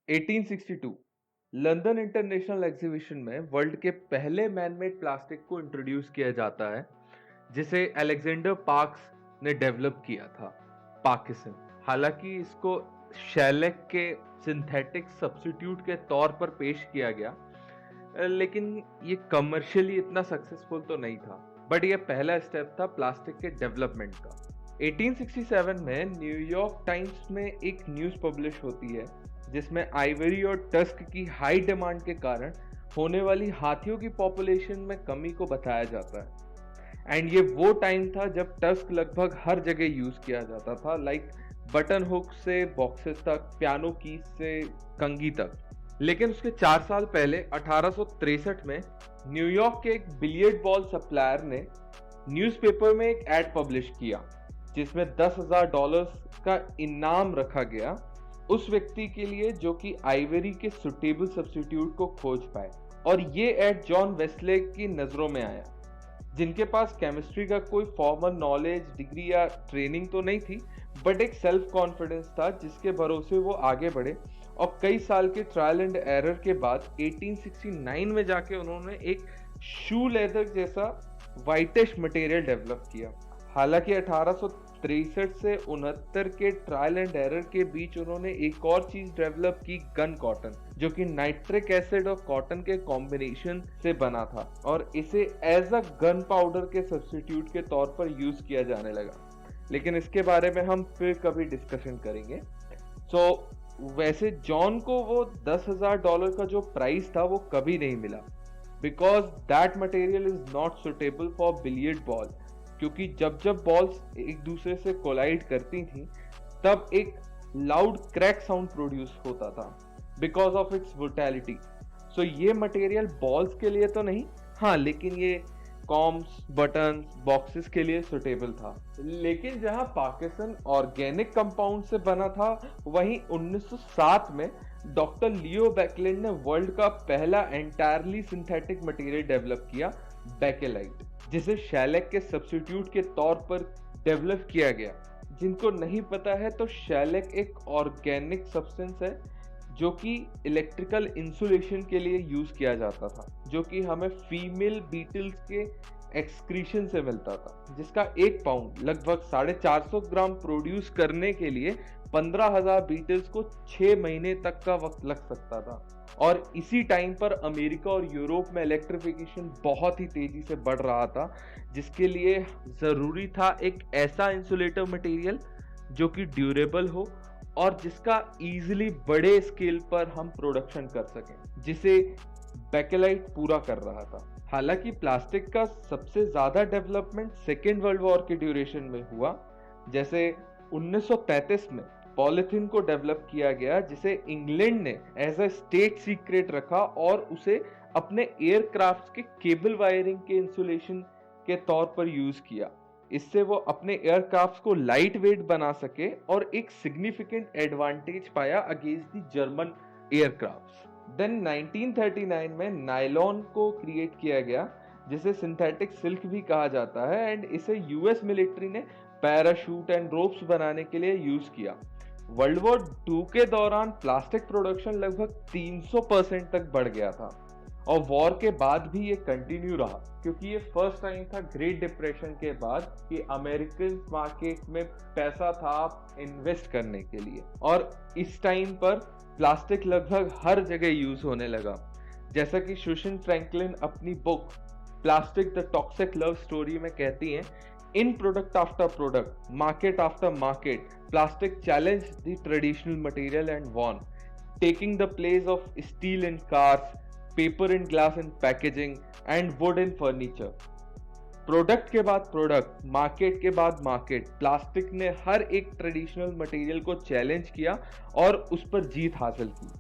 1862 London international exhibition में world के पहले मैनमेड प्लास्टिक को इंट्रोड्यूस किया जाता है, जिसे अलेक्जेंडर पार्क्स ने डेवलप किया था, पार्किसन। हालांकि इसको शेलेक के सिंथेटिक सब्स्टिट्यूट के तौर पर पेश किया गया, लेकिन ये कमर्शियली इतना सक्सेसफुल तो नहीं था, बट ये पहला स्टेप था प्लास्टिक के डेवलपमेंट का। 1867 में न्यूयॉर्क टाइम्स में एक न्यूज़ पब्लिश होती है जिसमें आइवरी और टस्क की हाई डिमांड के कारण होने वाली हाथियों की पॉपुलेशन में कमी को बताया जाता है। एंड ये वो टाइम था जब टस्क लगभग हर जगह यूज किया जाता था, लाइक बटन हुक से बॉक्सेस तक, पियानो कीज से कंघी तक। लेकिन उसके 4 साल पहले 1863 में न्यूयॉर्क के एक बिलियर्ड बॉल सप्लायर ने न्यूज़पेपर में एक एड पब्लिश किया जिसमें $10,000 का इनाम रखा गया उस व्यक्ति के लिए जो कि आइवरी के सुटेबल सब्स्टिट्यूट को खोज पाए। और ये एड जॉन वेस्टले की नजरों में आया, जिनके पास केमिस्ट्री का कोई फॉर्मल नॉलेज, डिग्री या ट्रेनिंग तो नहीं थी, बट एक सेल्फ कॉन्फिडेंस था जिसके भरोसे वो आगे बढ़े। और कई साल के ट्रायल एंड एरर के बाद 1869 में जाके उन्होंने एक शू लेदर जैसा वाइटिश मटेरियल डेवलप किया। हालांकि 1863 से 69 के ट्रायल एंड एरर के बीच उन्होंने एक और चीज डेवलप की, गन कॉटन, जो कि नाइट्रिक एसिड और कॉटन के कॉम्बिनेशन से बना था और इसे एज अ गन पाउडर के सब्स्टिट्यूट के तौर पर यूज किया जाने लगा। लेकिन इसके बारे में हम फिर कभी डिस्कशन करेंगे। वैसे जॉन को वो $10,000 का जो प्राइस था वो कभी नहीं मिला, because that material is not suitable for billiard ball. क्योंकि जब जब बॉल्स एक दूसरे से कोलाइड करती थी तब एक लाउड क्रैक साउंड प्रोड्यूस होता था बिकॉज ऑफ इट्स वोलेटिलिटी। सो ये मटेरियल बॉल्स के लिए तो नहीं, हाँ, लेकिन ये कॉम्स, बटन्स, बॉक्सेस के लिए सुटेबल था। लेकिन जहां पार्किसन ऑर्गेनिक कंपाउंड से बना था, वहीं 1907 में डॉक्टर लियो बैकलैंड ने वर्ल्ड का पहला एंटायरली सिंथेटिक मटेरियल डेवलप किया, बेकेलाइट, जिसे शेलेक के सब्स्टिट्यूट के तौर पर डेवलप किया गया। जिनको नहीं पता है तो शेलेक एक ऑर्गेनिक सब्सटेंस है जो कि इलेक्ट्रिकल इंसुलेशन के लिए यूज किया जाता था, जो कि हमें फीमेल बीटल्स के एक्सक्रीशन से मिलता था, जिसका 1 पाउंड लगभग 450 ग्राम प्रोड्यूस करने के लिए 15,000 बीटल्स को 6 महीने तक का वक्त लग सकता था। और इसी टाइम पर अमेरिका और यूरोप में इलेक्ट्रिफिकेशन बहुत ही तेजी से बढ़ रहा था, जिसके लिए जरूरी था एक ऐसा इंसुलेटर मटेरियल जो कि ड्यूरेबल हो और जिसका इजीली बड़े स्केल पर हम प्रोडक्शन कर सकें, जिसे बेकेलाइट पूरा कर रहा था। हालांकि प्लास्टिक का सबसे ज्यादा डेवलपमेंट सेकेंड वर्ल्ड वॉर के ड्यूरेशन में हुआ। जैसे 1933 में पॉलीथीन को डेवलप किया गया, जिसे इंग्लैंड ने एज अ स्टेट सीक्रेट रखा और उसे अपने एयरक्राफ्ट के केबल वायरिंग के इंसुलेशन के तौर पर यूज किया। इससे वो अपने एयरक्राफ्ट को लाइट वेट बना सके और एक सिग्निफिकेंट एडवांटेज पाया against the German aircrafts. Then 1939 में नायलॉन को क्रिएट किया गया, जिसे सिंथेटिक सिल्क भी कहा जाता है, एंड इसे यूएस मिलिट्री ने पैराशूट एंड रोप्स बनाने के लिए यूज किया। वर्ल्ड वॉर 2 के दौरान प्लास्टिक प्रोडक्शन लगभग 300% तक बढ़ गया था और वॉर के बाद भी ये कंटिन्यू रहा, क्योंकि ये फर्स्ट टाइम था ग्रेट डिप्रेशन के बाद कि अमेरिकन मार्केट में पैसा था इन्वेस्ट करने के लिए। और इस टाइम पर प्लास्टिक लगभग हर जगह यूज होने लगा। जैसा कि सुसान फ्रैंकलिन अपनी book plastic the toxic love story में कहती हैं, in product after product, market after market, plastic challenge the traditional material and won, taking the place of steel in cars, paper and glass in packaging and wood in furniture. Product के बाद product, market के बाद market, plastic ने हर एक traditional material को challenge किया और उस पर जीत हासिल की।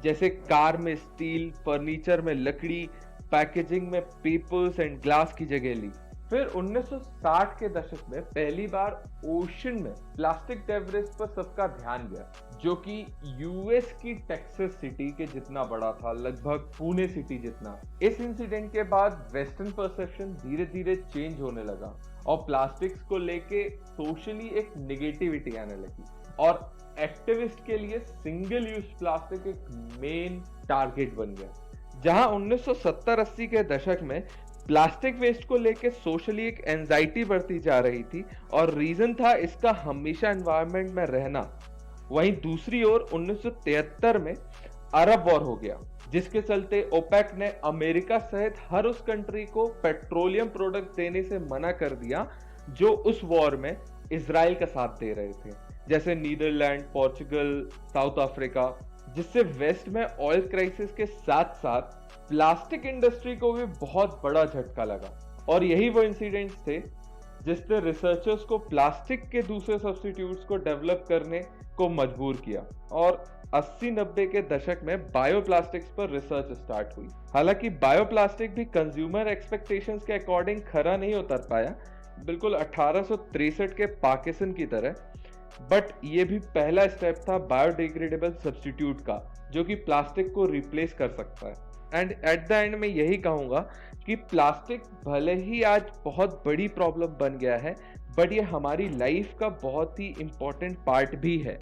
जैसे कार में स्टील, फर्नीचर में लकड़ी, पैकेजिंग में पेपर्स एंड ग्लास की जगह ली। फिर 1960 के दशक में पहली बार ओशन में प्लास्टिक डेब्रिस पर सबका ध्यान गया, जो कि यूएस की टेक्सास सिटी के जितना बड़ा था, लगभग पुणे सिटी जितना। इस इंसिडेंट के बाद वेस्टर्न परसेप्शन धीरे धीरे चेंज होने लगा और प्लास्टिक्स को लेके सोशली एक नेगेटिविटी आने लगी। और एक्टिविस्ट के लिए सिंगल यूज प्लास्टिक एक मेन टारगेट बन गया। जहां 1970-80 के दशक में प्लास्टिक वेस्ट को लेकर सोशली एक एंजाइटी बढ़ती जा रही थी और रीजन था इसका हमेशा एनवायरनमेंट में रहना, वहीं दूसरी ओर 1973 में अरब वॉर हो गया, जिसके चलते ओपेक ने अमेरिका सहित हर उस कंट्री को पेट्रोलियम प्रोडक्ट देने से मना कर दिया जो उस वॉर में इजराइल का साथ दे रहे थे, जैसे नीदरलैंड, पोर्चुगल, साउथ अफ्रीका, जिससे वेस्ट में ऑयल क्राइसिस के साथ साथ प्लास्टिक इंडस्ट्री को भी बहुत बड़ा झटका लगा। और यही वो इंसिडेंट्स थे जिसने रिसर्चर्स को प्लास्टिक के दूसरे सब्स्टिट्यूट्स को डेवलप करने को मजबूर किया और 80-90 के दशक में बायोप्लास्टिक्स पर रिसर्च स्टार्ट हुई। हालांकि बायोप्लास्टिक भी कंज्यूमर एक्सपेक्टेशंस के अकॉर्डिंग खरा नहीं उतर पाया, बिल्कुल 1863 के पार्किंसन की तरह, बट ये भी पहला स्टेप था बायोडिग्रेडेबल सब्स्टिट्यूट का जो कि प्लास्टिक को रिप्लेस कर सकता है। एंड एट द एंड मैं यही कहूंगा कि प्लास्टिक भले ही आज बहुत बड़ी प्रॉब्लम बन गया है, बट ये हमारी लाइफ का बहुत ही इंपॉर्टेंट पार्ट भी है,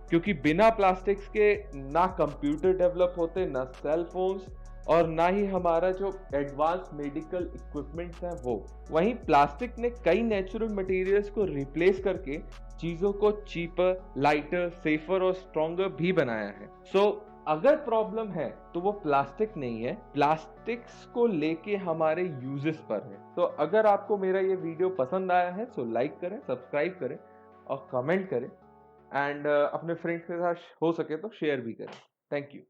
क्योंकि बिना प्लास्टिक्स के ना कंप्यूटर डेवलप होते, ना सेल फोन्स, और ना ही हमारा जो एडवांस मेडिकल इक्विपमेंट्स हैं वो। वहीं प्लास्टिक ने कई नेचुरल मटेरियल्स को रिप्लेस करके चीजों को चीपर, लाइटर, सेफर और स्ट्रॉन्गर भी बनाया है। सो अगर प्रॉब्लम है तो वो प्लास्टिक नहीं है, प्लास्टिक्स को लेके हमारे यूजेस पर है। तो अगर आपको मेरा ये वीडियो पसंद आया है तो लाइक करें, सब्सक्राइब करें और कमेंट करें, एंड अपने फ्रेंड्स के साथ हो सके तो शेयर भी करें। Thank you.